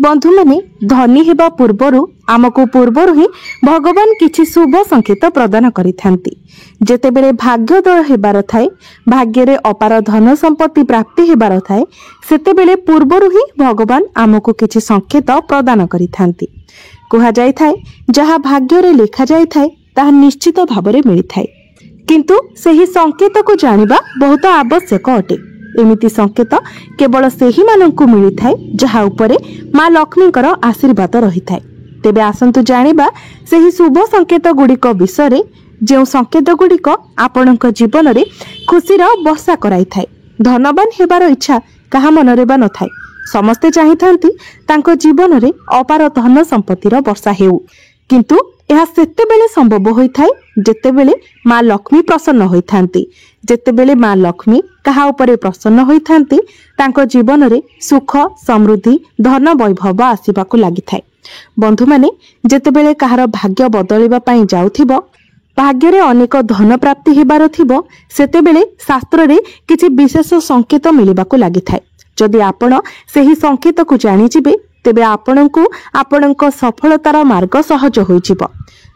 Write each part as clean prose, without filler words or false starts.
बंधु माने धनी हेबा पूर्वरु आमको पूर्वरु ही भगवान किछि शुभ संकेत प्रदान करिथांती। जेतेबेले भाग्योदय हेबार थाए, भाग्य रे अपार धन संपत्ति प्राप्ति हेबार थाए, सेतेबेले पूर्वरु ही भगवान आमको किछि संकेत प्रदान करिथांती। कुहा जाय थाए जहा भाग्य रे लिखा जाय थाए ताहा निश्चित भाबरे मिली थाए, किंतु सही संकेत को जानिबा बहुत आवश्यक अटे। एमिति संकेत केवल सेही मानंकु मिली थाए जहा उपरे मां लक्ष्मीकर आशीर्वाद रही थाए। तेबे आसंतु जानिबा सेही शुभ संकेत गुड़िक विषय, जो संकेत गुड़िक आपणक जीवन रे खुशीर वर्षा कराई थाए। धनवान हेबार इच्छा कहा मनरे बा न थाए, समस्ते चाहिथांती तांको जीवन रे अपार धन संपत्तिर वर्षा हेउ, किंतु यह सेतेबेले संभव होइथाए जेतेबेले मां लक्ष्मी प्रसन्न होइथांती। जेतेबेले मां लक्ष्मी कहा उपरे प्रसन्न होइथांती तांको जीवन रे सुख समृद्धि धन वैभव आसीबाकू लागिथाए। बंधु माने जेतेबेले कहार भाग्य बदलिबा पई जाउथिबो, भाग्य रे अनेक धन प्राप्ति हेबार थिबो, सेतेबेले शास्त्र रे किछि विशेष संकेत मिलिबाकू लागिथाए। जदि आपण सेही संकेत को जानि जिबे तेबे आपणको आपणक सफलतार मार्ग सहज होइजिबो।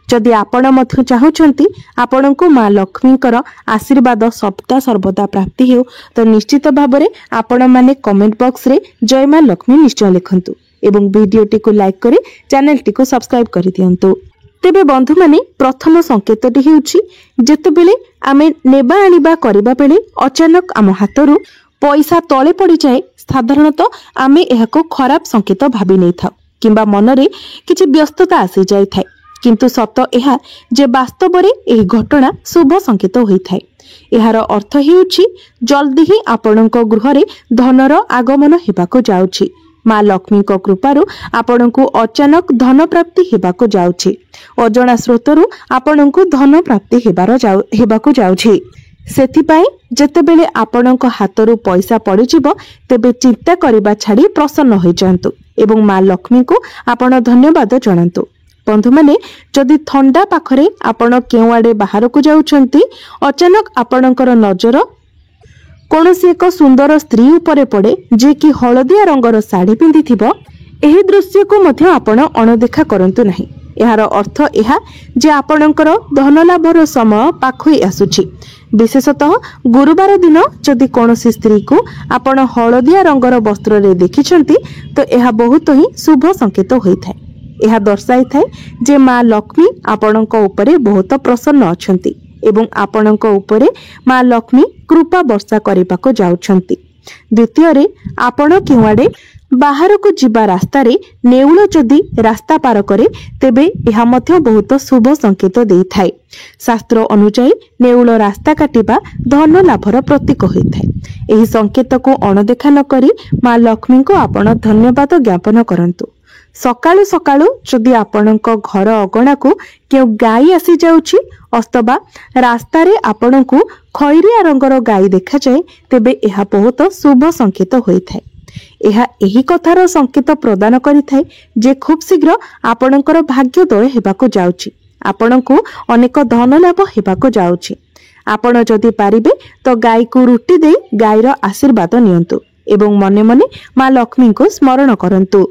जदि आपण मध्य चाहुचंती आपणको मां लक्ष्मीकर आशीर्वाद सदा सर्वदा प्राप्ति हेउ, तो निश्चित भाबरे आपण माने कमेंट बॉक्स रे जय मां लक्ष्मी निश्चय लिखंतु एवं वीडियोटी को लाइक करी चैनलटी को सब्सक्राइब करि दियंतु। तेबे बंधु माने प्रथम संकेतटी हेउची जेतेबेले आमे नेबा आनिबा करिबा बेले अचानक आम हातरू पैसा तले पड़ी जाए, साधारणतः आमे एहाको खराब संकेत भाबी नै थाउ किंबा मनरे किछि व्यस्तता आसी जाय थाए, किंतु सत एहा जे वास्तव रे एही घटना शुभ संकेत होई थाए। एहार अर्थ हेउची जल्दी ही आपणक गृह रे धनर आगमन हेबाको जाउछि। मां लक्ष्मी को कृपारु आपणको अचानक धन प्राप्ति हेबाको जाउछि। अजणा स्रोतरु आपणको धन प्राप्ति हेबाको जाउछि। सेथिपाई जेतेबेले आपणक हातरू पैसा पड़िजिबो तेबे चिंता करिबा छाड़ी प्रसन्न होई जांतु एवं मां लक्ष्मी को आपण धन्यवाद जणांतु। बंधु माने जदि ठंडा पाखरे आपण केउ आडे बाहर को जाउछंती, अचानक आपणकर नजर कोनोसी एक सुंदर स्त्री उपरे पड़े जे कि हलदिया रंगर साड़ी पिंधि थिबो, एही दृश्य को मध्य आपण अणदेखा करंतु नाही। एहार अर्थ एहा जे आपणकर धन लाभर समय पाखई आसुछि। विशेषतः गुरुवार दिन जदि कोनोसी स्त्री को आपण हलदिया रंगर वस्त्र रे देखिछंती, तो एहा बहुत ही शुभ संकेत होइथाय। एहा दर्शाई थाए जे मां लक्ष्मी आपणक उपरे बहुत प्रसन्न अछंती एवं आपणक उपरे मां लक्ष्मी कृपा वर्षा करिबाको जाउछंती। द्वितीय रे आपण केउआडे बाहर को जीवा रास्ता रे नेउल जदि रास्ता पार करे तेबे एहा मध्य बहुत शुभ संकेत देई थाए। शास्त्र अनुसार नेउल रास्ता काटिबा धन लाभर प्रतीक होइथाए। एही संकेत को अणदेखा न करी मां लक्ष्मी को आपण धन्यवाद ज्ञापन करंतु। सकाळु सकाळु जदि आपणक घर अगणा को केउ गाई आसी जाउछि अथवा रास्ता रे आपणकु खैरिया रंगर गाई देखा जाए, तेबे एहा बहुत शुभ संकेत होइथाए। एहा एही कथार संकेत प्रदान करिथाए जे खूब शीघ्र आपणकर भाग्योदय हेबाको जाउछि, आपणकु अनेक धन लाभ हेबाको जाउछि। आपण जदि पारिबे तो गाई को रुटी दे गाईर आशीर्वाद नियंतु एवं मने मने मां लक्ष्मी को स्मरण करंतु।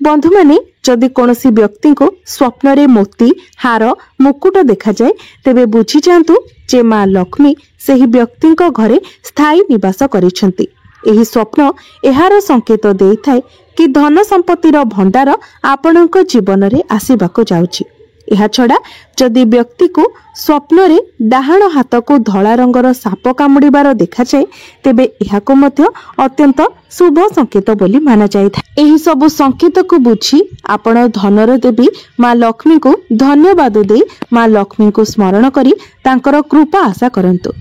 बंधु माने जदि कोनोसी व्यक्ति को स्वप्न रे मोती हार मुकुट देखा जाए, तेबे बुझी जांतु जे मां लक्ष्मी सेही व्यक्ति को घरे स्थायी निवास करिसंती। एही स्वप्न एहार संकेत देई थाए कि धन संपत्तिर भंडार आपणक जीवन रे आसीबाको जाउछि। एहा छड़ा जदि व्यक्ति को स्वप्न रे डाहाण हाथ को धला रंगर साप कामुड़ीबार देखा जाए, तेबे एहाको मध्य अत्यंत शुभ संकेत बोली माना जाइथाए। एही सब संकेत को बुझी आपण धनर देवी मां लक्ष्मी को धन्यवाद दे मां लक्ष्मी को स्मरण करी तांकर कृपा आशा करंतु।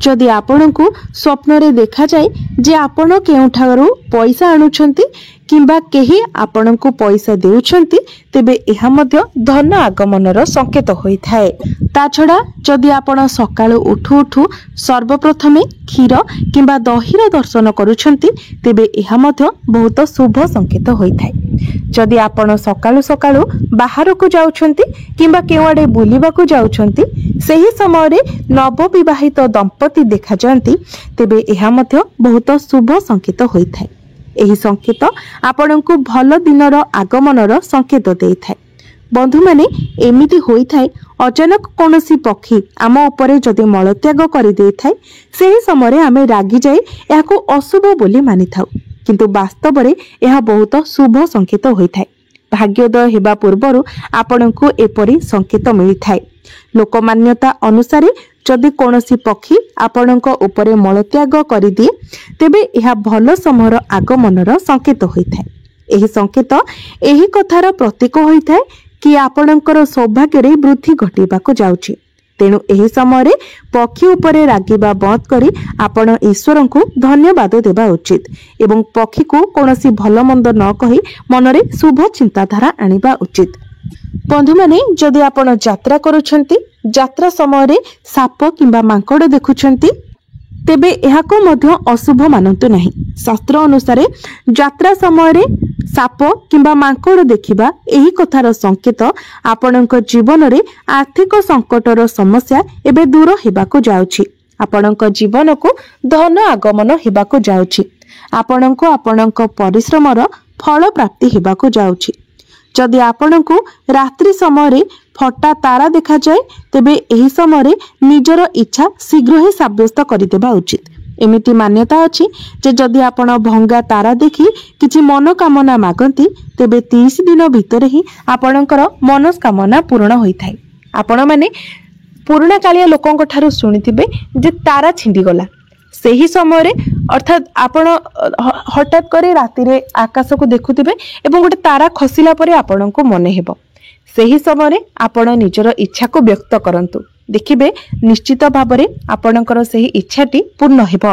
जदि आपणकु स्वप्न रे देखा जाए जे आपण केउठारू पैसा आणुछंती किंबा केही आपणकु पैसा देउछंती, तेबे एहा मध्य धन आगमनर संकेत होइथाए। ता छड़ा जदि आपण सकाळु उठु उठु सर्वप्रथमे क्षीर किंबा दहीर दर्शन करूछंती, तेबे एहा मध्य बहुत शुभ संकेत होइथाए। जदि आपण सकाळु सकाळु बाहर को जाउछंती किंबा केवाडे बुलिबाकू जाउछंती, सेही समय रे नवविवाहित दंपति देखा जांती, तेबे एहा मध्य बहुत शुभ संकेत होइथाए। ଏହି ସଂକେତ ଆପଣଙ୍କୁ ଭଲ ଦିନର ଆଗମନର ସଂକେତ ଦେଇଥାଏ। ବନ୍ଧୁମାନେ, ଏମିତି ହୋଇଥାଏ ଅଚାନକ କୌଣସି ପକ୍ଷୀ ଆମ ଉପରେ ଯଦି ମଳତ୍ୟାଗ କରିଦେଇଥାଏ, ସେହି ସମୟରେ ଆମେ ରାଗିଯାଇ ଏହାକୁ ଅଶୁଭ ବୋଲି ମାନିଥାଉ, କିନ୍ତୁ ବାସ୍ତବରେ ଏହା ବହୁତ ଶୁଭ ସଂକେତ ହୋଇଥାଏ। ଭାଗ୍ୟୋଦୟ ହେବା ପୂର୍ବରୁ ଆପଣଙ୍କୁ ଏପରି ସଂକେତ ମିଳିଥାଏ। ଲୋକମାନ୍ୟତା ଅନୁସାରେ ଯଦି କୌଣସି ପକ୍ଷୀ ଆପଣଙ୍କ ଉପରେ ମଳତ୍ୟାଗ କରିଦିଏ, ତେବେ ଏହା ଭଲ ସମୟର ଆଗମନର ସଂକେତ ହୋଇଥାଏ। ଏହି ସଂକେତ ଏହି କଥାର ପ୍ରତୀକ ହୋଇଥାଏ କି ଆପଣଙ୍କର ସୌଭାଗ୍ୟରେ ବୃଦ୍ଧି ଘଟିବାକୁ ଯାଉଛି। ତେଣୁ ଏହି ସମୟରେ ପକ୍ଷୀ ଉପରେ ରାଗିବା ବନ୍ଦ କରି ଆପଣ ଈଶ୍ୱରଙ୍କୁ ଧନ୍ୟବାଦ ଦେବା ଉଚିତ ଏବଂ ପକ୍ଷୀକୁ କୌଣସି ଭଲ ମନ୍ଦ ନ କହି ମନରେ ଶୁଭ ଚିନ୍ତାଧାରା ଆଣିବା ଉଚିତ। ବନ୍ଧୁମାନେ, ଯଦି ଆପଣ ଯାତ୍ରା କରୁଛନ୍ତି, ଯାତ୍ରା ସମୟରେ ସାପ କିମ୍ବା ମାଙ୍କଡ଼ ଦେଖୁଛନ୍ତି, ତେବେ ଏହାକୁ ମଧ୍ୟ ଅଶୁଭ ମାନନ୍ତୁ ନାହିଁ। ଶାସ୍ତ୍ର ଅନୁସାରେ ଯାତ୍ରା ସମୟରେ ସାପ କିମ୍ବା ମାଙ୍କଡ଼ ଦେଖିବା ଏହି କଥାର ସଂକେତ ଆପଣଙ୍କ ଜୀବନରେ ଆର୍ଥିକ ସଂକଟର ସମସ୍ୟା ଏବେ ଦୂର ହେବାକୁ ଯାଉଛି। ଆପଣଙ୍କ ଜୀବନକୁ ଧନ ଆଗମନ ହେବାକୁ ଯାଉଛି। ଆପଣଙ୍କୁ ଆପଣଙ୍କ ପରିଶ୍ରମର ଫଳ ପ୍ରାପ୍ତି ହେବାକୁ ଯାଉଛି। ଯଦି ଆପଣଙ୍କୁ ରାତ୍ରି ସମୟରେ ଫଟା ତାରା ଦେଖାଯାଏ, ତେବେ ଏହି ସମୟରେ ନିଜର ଇଚ୍ଛା ଶୀଘ୍ର ହିଁ ସାବ୍ୟସ୍ତ କରିଦେବା ଉଚିତ। ଏମିତି ମାନ୍ୟତା ଅଛି ଯେ ଯଦି ଆପଣ ଭଙ୍ଗା ତାରା ଦେଖି କିଛି ମନୋକାମନା ମାଗନ୍ତି, ତେବେ 30 ଦିନ ଭିତରେ ହିଁ ଆପଣଙ୍କର ମନସ୍କାମନା ପୂରଣ ହୋଇଥାଏ। ଆପଣମାନେ ପୁରୁଣା କାଳିଆ ଲୋକଙ୍କ ଠାରୁ ଶୁଣିଥିବେ ଯେ ତାରା ଛିଣ୍ଡିଗଲା। ସେହି ସମୟରେ ଅର୍ଥାତ୍ ଆପଣ ହଠାତ୍ କରି ରାତିରେ ଆକାଶକୁ ଦେଖୁଥିବେ ଏବଂ ଗୋଟେ ତାରା ଖସିଲା ପରେ ଆପଣଙ୍କୁ ମନେ ହେବ। ସେହି ସମୟରେ ଆପଣ ନିଜର ଇଚ୍ଛାକୁ ବ୍ୟକ୍ତ କରନ୍ତୁ, ଦେଖିବେ ନିଶ୍ଚିତ ଭାବରେ ଆପଣଙ୍କର ସେହି ଇଚ୍ଛାଟି ପୂର୍ଣ୍ଣ ହେବ।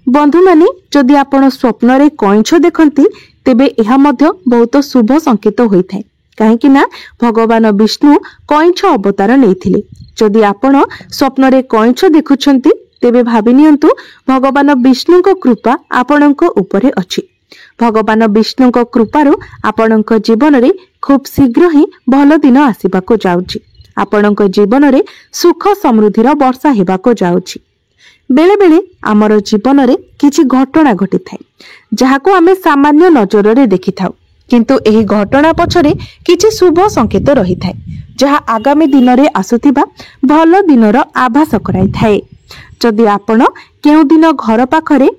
ବନ୍ଧୁମାନେ, ଯଦି ଆପଣ ସ୍ୱପ୍ନରେ କଇଁଛ ଦେଖନ୍ତି, ତେବେ ଏହା ମଧ୍ୟ ବହୁତ ଶୁଭ ସଂକେତ ହୋଇଥାଏ, କାହିଁକି ନା ଭଗବାନ ବିଷ୍ଣୁ କଇଁଛ ଅବତାର ନେଇଥିଲେ। ଯଦି ଆପଣ ସ୍ୱପ୍ନରେ କଇଁଛ ଦେଖୁଛନ୍ତି, ତେବେ ଭାବି ନିଅନ୍ତୁ ଭଗବାନ ବିଷ୍ଣୁଙ୍କ କୃପା ଆପଣଙ୍କ ଉପରେ ଅଛି। ଭଗବାନ ବିଷ୍ଣୁଙ୍କ କୃପାରୁ ଆପଣଙ୍କ ଜୀବନରେ ଖୁବ୍ ଶୀଘ୍ର ହିଁ ଭଲ ଦିନ ଆସିବାକୁ ଯାଉଛି। ଆପଣଙ୍କ ଜୀବନରେ ସୁଖ ସମୃଦ୍ଧିର ବର୍ଷା ହେବାକୁ ଯାଉଛି। ବେଳେ ବେଳେ ଆମର ଜୀବନରେ କିଛି ଘଟଣା ଘଟିଥାଏ, ଯାହାକୁ ଆମେ ସାମାନ୍ୟ ନଜରରେ ଦେଖିଥାଉ, କିନ୍ତୁ ଏହି ଘଟଣା ପଛରେ କିଛି ଶୁଭ ସଂକେତ ରହିଥାଏ, ଯାହା ଆଗାମୀ ଦିନରେ ଆସୁଥିବା ଭଲ ଦିନର ଆଭାସ କରାଇଥାଏ। ଯଦି ଆପଣ କେଉଁଦିନ ଘର ପାଖରେ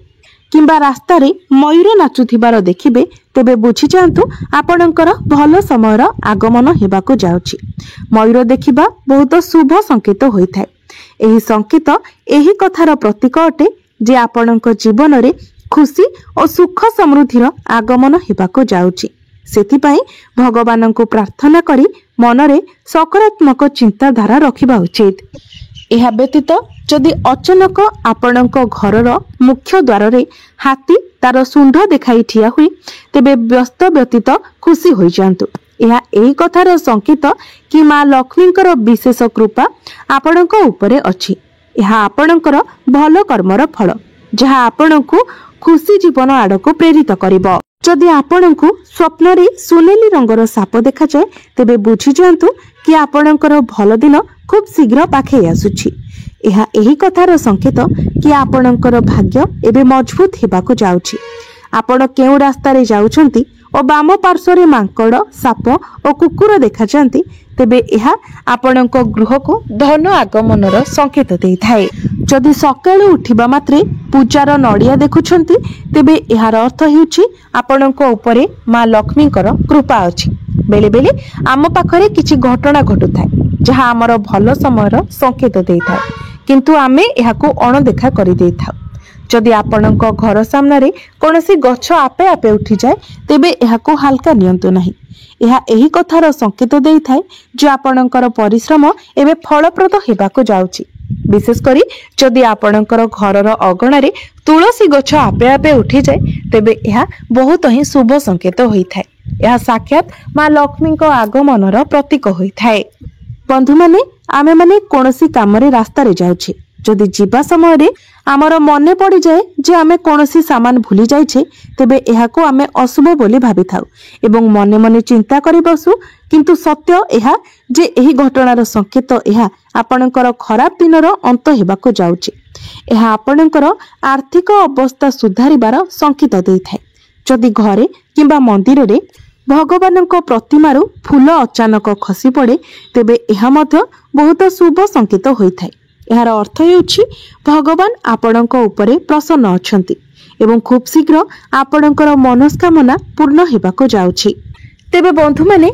କିମ୍ବା ରାସ୍ତାରେ ମୟୂର ନାଚୁଥିବାର ଦେଖିବେ, ତେବେ ବୁଝିଯାଆନ୍ତୁ ଆପଣଙ୍କର ଭଲ ସମୟର ଆଗମନ ହେବାକୁ ଯାଉଛି। ମୟୂର ଦେଖିବା ବହୁତ ଶୁଭ ସଂକେତ ହୋଇଥାଏ। ଏହି ସଂକେତ ଏହି କଥାର ପ୍ରତୀକ ଅଟେ ଯେ ଆପଣଙ୍କ ଜୀବନରେ ଖୁସି ଓ ସୁଖ ସମୃଦ୍ଧିର ଆଗମନ ହେବାକୁ ଯାଉଛି। ସେଥିପାଇଁ ଭଗବାନଙ୍କୁ ପ୍ରାର୍ଥନା କରି ମନରେ ସକାରାତ୍ମକ ଚିନ୍ତାଧାରା ରଖିବା ଉଚିତ। ଏହା ବ୍ୟତୀତ ଯଦି ଅଚାନକ ଆପଣଙ୍କ ଘରର ମୁଖ୍ୟ ଦ୍ୱାରରେ ହାତୀ ତାର ଶୁଣ୍ଢ ଦେଖାଇ ଠିଆ ହୁଏ, ତେବେ ବ୍ୟସ୍ତ ବ୍ୟତୀତ ଖୁସି ହୋଇଯାଆନ୍ତୁ। ଏହା ଏହି କଥାର ସଂକେତ କି ମା ଲକ୍ଷ୍ମୀଙ୍କର ବିଶେଷ କୃପା ଆପଣଙ୍କ ଉପରେ ଅଛି। ଏହା ଆପଣଙ୍କର ଭଲ କର୍ମର ଫଳ, ଯାହା ଆପଣଙ୍କୁ ଖୁସି ଜୀବନ ଆଡ଼କୁ ପ୍ରେରିତ କରିବ। ଯଦି ଆପଣଙ୍କୁ ସ୍ୱପ୍ନରେ ସୁନେଲି ରଙ୍ଗର ସାପ ଦେଖାଯାଏ, ତେବେ ବୁଝିଯାଆନ୍ତୁ କି ଆପଣଙ୍କର ଭଲ ଦିନ ଖୁବ୍ ଶୀଘ୍ର ପାଖେଇ ଆସୁଛି। ଏହା ଏହି କଥାର ସଂକେତ କି ଆପଣଙ୍କର ଭାଗ୍ୟ ଏବେ ମଜବୁତ ହେବାକୁ ଯାଉଛି। ଆପଣ କେଉଁ ରାସ୍ତାରେ ଯାଉଛନ୍ତି ଓ ବାମ ପାର୍ଶ୍ୱରେ ମାଙ୍କଡ଼, ସାପ ଓ କୁକୁର ଦେଖାଯାଆନ୍ତି, ତେବେ ଏହା ଆପଣଙ୍କ ଗୃହକୁ ଧନ ଆଗମନର ସଂକେତ ଦେଇଥାଏ। ଯଦି ସକାଳୁ ଉଠିବା ମାତ୍ରେ ପୂଜାର ନଡ଼ିଆ ଦେଖୁଛନ୍ତି, ତେବେ ଏହାର ଅର୍ଥ ହେଉଛି ଆପଣଙ୍କ ଉପରେ ମା ଲକ୍ଷ୍ମୀଙ୍କର କୃପା ଅଛି। ବେଳେବେଳେ ଆମ ପାଖରେ କିଛି ଘଟଣା ଘଟୁଥାଏ, ଯାହା ଆମର ଭଲ ସମୟର ସଂକେତ ଦେଇଥାଏ, କିନ୍ତୁ ଆମେ ଏହାକୁ ଅଣଦେଖା କରିଦେଇଥାଉ। ଯଦି ଆପଣଙ୍କ ଘର ସାମ୍ନାରେ କୌଣସି ଗଛ ଆପେ ଆପେ ଉଠିଯାଏ, ତେବେ ଏହାକୁ ହାଲକା ନିଅନ୍ତୁ ନାହିଁ। ଏହା ଏହି କଥାର ସଂକେତ ଦେଇଥାଏ ଯେ ଆପଣଙ୍କର ପରିଶ୍ରମ ଏବେ ଫଳପ୍ରଦ ହେବାକୁ ଯାଉଛି। ବିଶେଷ କରି ଯଦି ଆପଣଙ୍କର ଘରର ଅଗଣାରେ ତୁଳସୀ ଗଛ ଆପେ ଆପେ ଉଠିଯାଏ, ତେବେ ଏହା ବହୁତ ହିଁ ଶୁଭ ସଂକେତ ହୋଇଥାଏ। ଏହା ସାକ୍ଷାତ ମା ଲକ୍ଷ୍ମୀଙ୍କ ଆଗମନର ପ୍ରତୀକ ହୋଇଥାଏ। ବନ୍ଧୁମାନେ, ଆମେମାନେ କୌଣସି କାମରେ ରାସ୍ତାରେ ଯାଉଛେ, ଯଦି ଯିବା ସମୟରେ ଆମର ମନେ ପଡ଼ିଯାଏ ଯେ ଆମେ କୌଣସି ସାମାନ ଭୁଲି ଯାଇଛେ, ତେବେ ଏହାକୁ ଆମେ ଅଶୁଭ ବୋଲି ଭାବିଥାଉ ଏବଂ ମନେ ମନେ ଚିନ୍ତା କରି ବସୁ, କିନ୍ତୁ ସତ୍ୟ ଏହା ଯେ ଏହି ଘଟଣାର ସଂକେତ ଏହା ଆପଣଙ୍କର ଖରାପ ଦିନର ଅନ୍ତ ହେବାକୁ ଯାଉଛି। ଏହା ଆପଣଙ୍କର ଆର୍ଥିକ ଅବସ୍ଥା ସୁଧାରିବାର ସଂକେତ ଦେଇଥାଏ। जदि घरे किंबा मंदिर रे भगवानଙ୍କ प्रतिमारु फूल अचानक खसी पड़े तेबे यह मध्य बहुत शुभ संकेत होइथाय। यार अर्थ हेउछि भगवान आपणक उपरे प्रसन्न अछंती एवं खूब शीघ्र आपणकर मनस्कामना पूर्ण हेबाको जाउछि। तेबे बंधु माने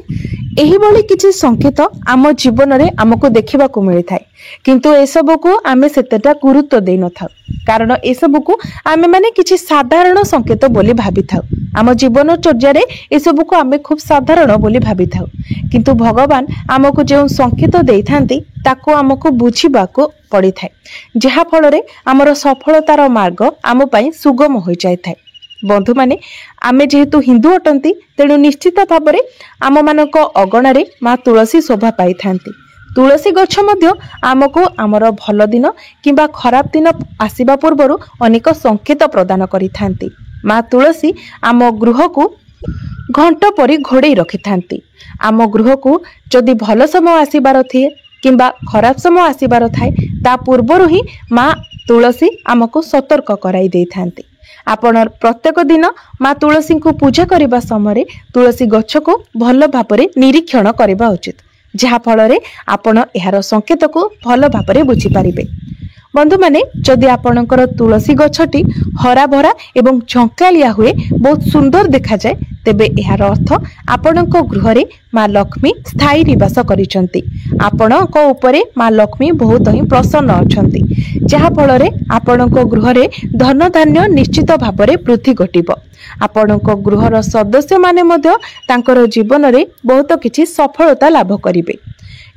एही भली किछि संकेत आम जीवन रे हमको देखिबाको मिलिथाय, किंतु एसबु को आमे सेतेटा गुरुत्व देइ न थाउ, कारण एसबु को आमे माने किछि साधारण संकेत बोली भाबी थाउ। आम जीवन चर्या रे एसबु को आमे खूब साधारण बोली भाबी थाउ, किंतु भगवान हमको जो संकेत देइ थांती ताको हमको बुझिबाको पड़ी थाए, जहा फल रे हमर सफलतार मार्ग आम पई सुगम होई जाय थाए। बंधु माने आमे जेहेतु हिंदू अटंती तेणु निश्चित भाव में आम मानक अगणार माँ तुलसी शोभा पाई थांती। तुलसी गछ मध्य आमको आमर भल दिन किंबा खराब दिन आसीबा पूर्वरु अनेक संकेत प्रदान करि थांती। माँ तुलसी आम गृह को घंट परी घोड़े रखि थांती। आम गृह को जदि भल समय आसीबार थिए किंबा खराब समय आसीबार थाए ता पूर्वरु ही माँ तुलसी आमको सतर्क कराई दे थांती। आपण प्रत्येक दिन माँ तुलसी को पूजा करने समय तुलसी गछ को भल भाव निरीक्षण करने उचित, जहा फल रे आपण यार संकेत को भल भाव बुझी पारिबे। बंधु माने जदि आपणकर तुलसी गछटी हरा भरा एवं झंकालिया हुए बहुत सुंदर देखा जाए तेबे यार अर्थ आपणक गृह रे माँ लक्ष्मी स्थायी निवास करिसंती। आपणक उपरे माँ लक्ष्मी बहुत ही प्रसन्न अछंती, जहा फल रे आपणक गृह रे धन धान्य निश्चित भाव में वृद्धि घटिबो। आपणक गृहर सदस्य माने मध्य तांकर जीवन रे बहुत किछि सफलता लाभ करिवे।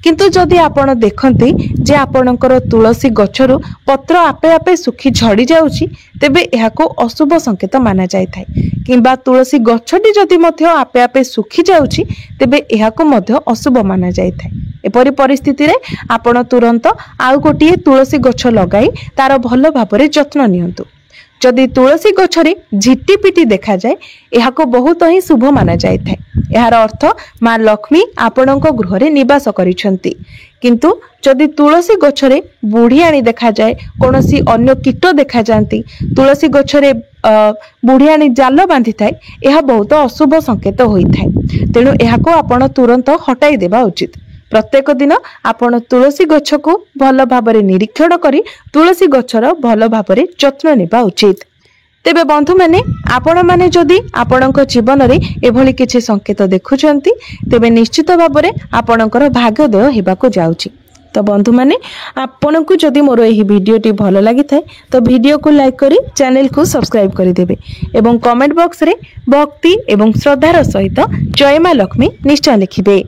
किंतु जदि आपण देखंती जे आपणकर तुलसी गछरु पत्र आपे आपे सुखी झड़ी जाउची तेबे एहाको अशुभ संकेत माना जाय थाय, किंबा तुलसी गछटी जदि मध्य आपे आपे सुखी जाउची तेबे एहाको मध्य अशुभ माना जाय थाय। एपरि परिस्थिति रे आपण तुरंत आउ गोटिए तुलसी गछ लगाई तार भल भाबरे जत्न नियंतु। जदि तुलसी गछरे झिटिपिटी देखा जाए एहाको बहुत ही शुभ माना जाय थाय। यार अर्थ माँ लक्ष्मी आपणक गृह रे निवास करिसंती। किंतु जदि तुलसी गछरे बुढ़ियाणी देखा जाए, कोनोसी अन्य कीट देखा जाती, तुलसी गछरे बुढ़ियाणी जाल बांधि थाए, यह बहुत अशुभ संकेत होई थाए। तेणु एहाको आपण तुरंत हटाई देबा उचित। प्रत्येक दिन आपण तुलसी गछ को भल भाबरे निरीक्षण करी तुलसी गछर भल भाबरे जत्न नेबा उचित। तेबे बंधु माने आपण माने जदि आपणक जीवन रे एभली किछि संकेत देखुचंती तेबे निश्चित भाबरे आपणकर भाग्योदय हेबाको जाउची। तो बंधु माने आपनकु जदि मोर एही भिडियोटी भल लागि थाए तो भिडियो को लाइक करी चैनल को सब्सक्राइब करि देबे एवं कमेंट बॉक्स रे भक्ति एवं श्रद्धार सहित जय मां लक्ष्मी निश्चय लिखिबे।